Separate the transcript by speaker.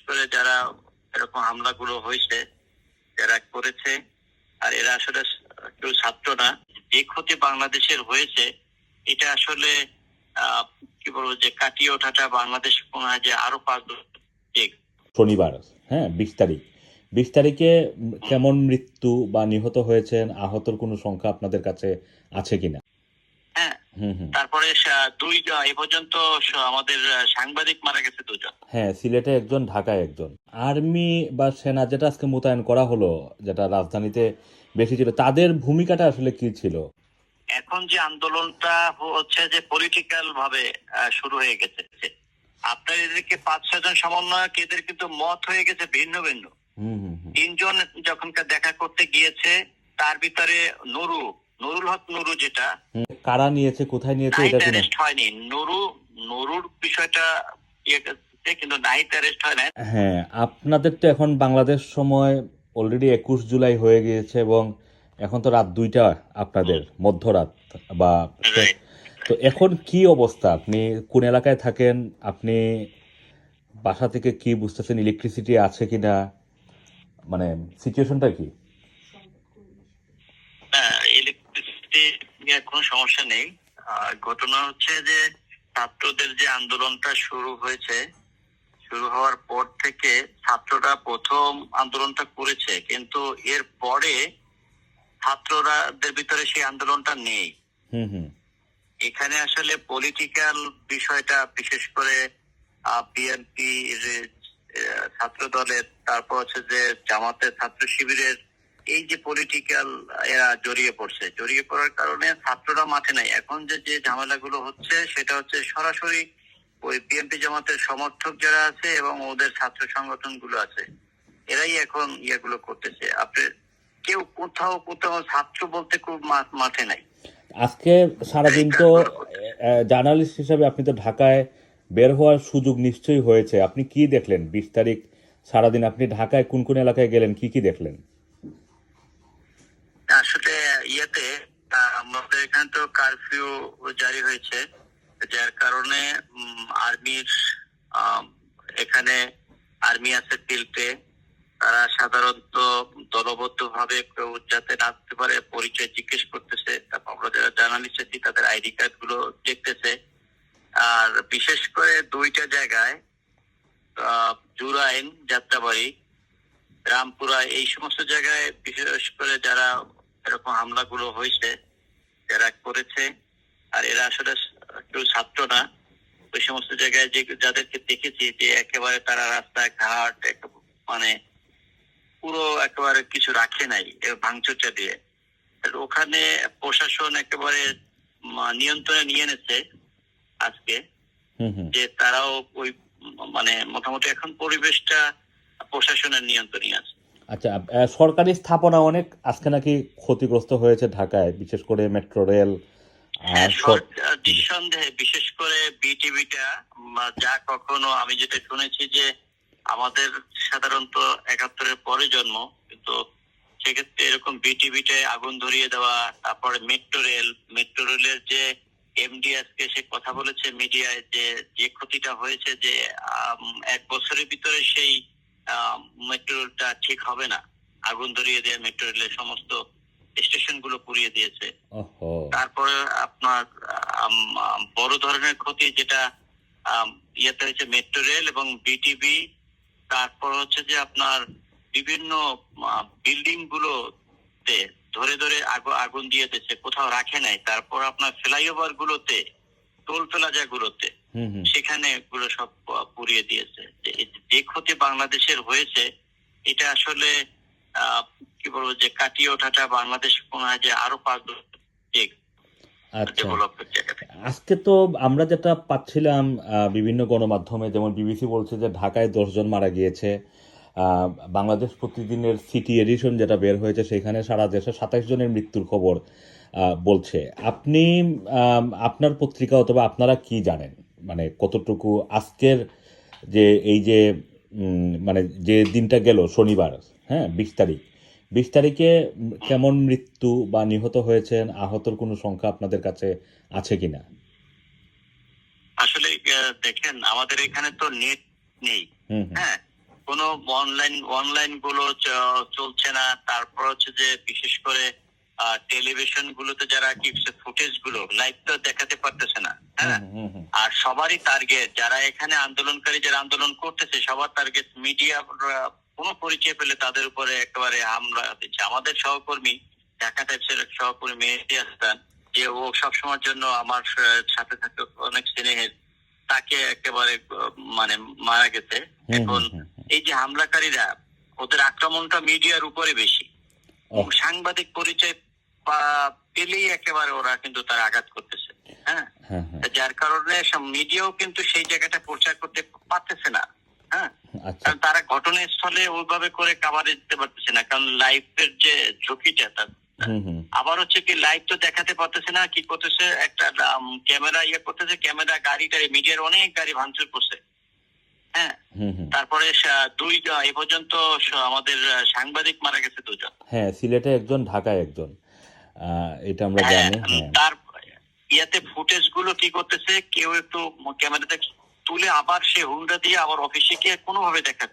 Speaker 1: করে যারা এরকম হামলাগুলো হয়েছে, যারা করেছে, আর এরা আসলে কেউ ছাত্র না। যে ক্ষতি বাংলাদেশের হয়েছে এটা আসলে কি বলবো, যে কাটিয়ে ওঠাটা বাংলাদেশ মনে হয় যে আরো 5 ঠিক।
Speaker 2: শনিবার, হ্যাঁ, 20 তারিখে কেমন মৃত্যু বা নিহত হয়েছেন, আহতর কোনো সংখ্যা আপনাদের কাছে আছে কিনা?
Speaker 1: হ্যাঁ, তারপরে এই পর্যন্ত আমাদের সাংবাদিক মারা গেছে 2 জন।
Speaker 2: হ্যাঁ, সিলেটে একজন, ঢাকায় একজন। আর্মি বা সেনা যেটা আজকে মোতায়েন করা হলো, যেটা রাজধানীতে বেশি ছিল, তাদের ভূমিকাটা আসলে কি ছিল?
Speaker 1: এখন যে আন্দোলনটা হচ্ছে যে পলিটিক্যাল ভাবে শুরু হয়ে গেছে। আপনার এদেরকে 5-6 জন সমন্বয়ক, এদের কিন্তু মত হয়ে গেছে ভিন্ন ভিন্ন। 3 জন যখনকার দেখা করতে গিয়েছে, তার ভিতরে নুরুল হক নুরু, যেটা
Speaker 2: কারা নিয়েছে, কোথায় নিয়েছে,
Speaker 1: নাইট
Speaker 2: এটা কোনো
Speaker 1: অ্যারেস্ট হয়নি। নুরুর বিষয়টা কিন্তু নাইট অ্যারেস্ট হয় না।
Speaker 2: হ্যাঁ, আপনাদের তো এখন বাংলাদেশ সময় অলরেডি 21 জুলাই হয়ে গিয়েছে এবং এখন তো রাত 2টা আপনাদের, মধ্যরাত বা
Speaker 1: Right.
Speaker 2: তো এখন কি অবস্থা? আপনি কোন এলাকায় থাকেন? আপনি বাসা থেকে কি বুঝতেছেন? ইলেকট্রিসিটি আছে কিনা? মানে সিচুয়েশনটা কি?
Speaker 1: ইলেকট্রিসিটি নিয়ে কোনো সমস্যা নেই। ঘটনা হচ্ছে যে ছাত্রদের যে আন্দোলনটা শুরু হয়েছে, শুরু হওয়ার পর থেকে ছাত্ররা প্রথম আন্দোলনটা করেছে, কিন্তু এর পরে ছাত্ররাদের ভিতরে সেই আন্দোলনটা নেই। এখানে আসলে পলিটিক্যাল বিষয়টা, বিশেষ করে বিএনপি ছাত্র দলের, তারপর হচ্ছে যে জামাতের ছাত্র শিবিরের, এই যে পলিটিক্যাল এরা জড়িয়ে পড়ার কারণে ছাত্ররা মাঠে নাই। এখন যে ঝামেলাগুলো হচ্ছে সেটা হচ্ছে সরাসরি ওই বিএনপি জামাতের সমর্থক যারা আছে এবং ওদের ছাত্র সংগঠন গুলো আছে, এরাই এখন ইয়েগুলো করতেছে। আপনি কেউ কোথাও ছাত্র বলতে খুব মাঠে নাই।
Speaker 2: আজকে সারাদিন তো জার্নালিস্ট হিসাবে আপনি তো ঢাকায় বের হওয়ার সুযোগ নিশ্চয়ই হয়েছে। আপনি কি দেখলেন 20 তারিখ সারাদিন? আপনি ঢাকায় কোন কোন এলাকায় গেলেন, কি দেখলেন?
Speaker 1: আসলে ইয়েতে আমাদের এখানে তো কারফিউ জারি হয়েছে, যার কারণে আর্মির এখানে আর্মি আছে ফিল্ডে। তারা সাধারণত দলবদ্ধ ভাবে কেউ যাতে নাচতে পারে পরিচয় জিজ্ঞেস করতেছে। তারপর আমরা যারা জার্নালিস্ট আছি তাদের আইডি কার্ড গুলো দেখতেছে। আর বিশেষ করে 2টা জায়গায়, জুরাইন, যাত্রাবাড়ি, রামপুরা, এই সমস্ত জায়গায় বিশেষ করে যারা এরকম হামলাগুলো হয়েছে, যারা করেছে, আর এরা আসলে কেউ ছাত্র না। ওই সমস্ত জায়গায় যাদেরকে দেখেছি যে একেবারে তারা রাস্তাঘাট মানে পুরো একেবারে কিছু রাখে নাই, ভাঙচুরটা দিয়ে। ওখানে প্রশাসন একেবারে নিয়ন্ত্রণে নিয়ে এনেছে আজকে, যে তারাও ওই মানে মোটামুটি এখন পরিবেশটা প্রশাসনের নিয়ন্ত্রণে আছে।
Speaker 2: আচ্ছা, সরকারি স্থাপনা অনেক আজকে নাকি ক্ষতিগ্রস্ত হয়েছে ঢাকায়, বিশেষ করে মেট্রো রেল।
Speaker 1: নিঃসন্দেহে বিশেষ করে বিটিভিটা, যা কখনো আমি যেটা শুনেছি যে আমাদের সাধারণত 71-এর পরে জন্ম, কিন্তু সেক্ষেত্রে এরকম বিটিভিটায় আগুন ধরিয়ে দেওয়া, তারপরে মেট্রো রেলের যে এমডি আজকে সে কথা বলেছে মিডিয়ায় যে ক্ষতিটা হয়েছে, যে 1 বছরের ভিতরে সেই মেট্রো রেলটা ঠিক হবে না। আগুন ধরিয়ে দেওয়া, মেট্রো রেলের সমস্ত স্টেশন গুলো পুড়িয়ে দিয়েছে। তারপরে আপনার বড় ধরনের ক্ষতি যেটা ইয়েতে হয়েছে মেট্রো রেল এবং বিটিভি। তারপর হচ্ছে যে আপনার বিভিন্ন বিল্ডিং গুলোতে ধরে ধরে আগুন দিয়ে দিয়েছে, কোথাও রাখে নাই। তারপর আপনার ফ্লাইওভার গুলোতে, টোল প্লাজা গুলোতে, সেখানে গুলো সব পুড়িয়ে দিয়েছে। যে ক্ষতি বাংলাদেশের হয়েছে এটা আসলে কি বলবো, যে কাটিয়ে ওঠাটা বাংলাদেশ মনে হয় যে আরো 5 ঠিক।
Speaker 2: আজকে তো আমরা যেটা পাচ্ছিলাম বিভিন্ন গণমাধ্যমে, যেমন বিবিসি বলছে যে ঢাকায় 10 জন মারা গিয়েছে। বাংলাদেশ প্রতিদিনের সিটি এডিশন যেটা বের হয়েছে সেখানে সারা দেশে 27 জনের মৃত্যুর খবর বলছে। আপনি আপনার পত্রিকা অথবা আপনারা কি জানেন, মানে কতটুকু আজকের যে এই যে মানে যে দিনটা গেল শনিবার, হ্যাঁ, 20 তারিখে কেমন মৃত্যু বা নিহত হয়েছেন, আহতর কোনো সংখ্যা আপনাদের কাছে আছে কিনা?
Speaker 1: আসলে দেখেন, আমাদের এখানে তো নেট নেই। হ্যাঁ, কোনো অনলাইন গুলো চলছে না। তারপর হচ্ছে যে বিশেষ করে টেলিভিশন গুলোতে যারা কি ফুটেজ গুলো লাইভ তো দেখাতে পারতেছে না। হ্যাঁ, আর সবারই টার্গেট যারা এখানে আন্দোলনকারী যারা আন্দোলন করতেছে সবার টার্গেট মিডিয়া কোনো পরিচয় পেলে তাদের উপরে একেবারে হামলা দিচ্ছে। আমাদের সহকর্মী ঢাকা টাইপসের সহকর্মী মেহেদী হাসান, যে ও সবসময়ের জন্য আমার সাথে থাকে অনেক স্নেহের, তাকে একেবারে মানে মারা গেছে। এখন এই যে হামলাকারীরা ওদের আক্রমণটা মিডিয়ার উপরে বেশি, সাংবাদিক পরিচয় পেলেই একেবারে ওরা কিন্তু তার আঘাত করতেছে। হ্যাঁ, যার কারণে মিডিয়াও কিন্তু সেই জায়গাটা প্রচার করতে পারতেছে না। হ্যাঁ, কারণ তারা ঘটনাস্থলে ওইভাবে করে কাভারেজ দিতে পারতেছে না, কারণ লাইফের যে ঝুঁকিটা তার। আবার হচ্ছে কি লাইভ তো দেখাতে পারতেছে না, কি করতেছে একটা ক্যামেরা করতেছে, ক্যামেরা গাড়িটা মিডিয়ার অনেক গাড়ি ভাঙচুর করছে। হ্যাঁ, তারপরে এ পর্যন্ত আমাদের সাংবাদিক মারা গেছে 2 জন।
Speaker 2: হ্যাঁ, সিলেটে একজন, ঢাকায় একজন, এটা আমরা জানি।
Speaker 1: তার ফুটেজ গুলো কি করতেছে, কেউ একটু ক্যামেরাতে তুলে আবার সে হুন্ডা দিয়ে আবার অফিসে গিয়ে কোনোভাবে দেখা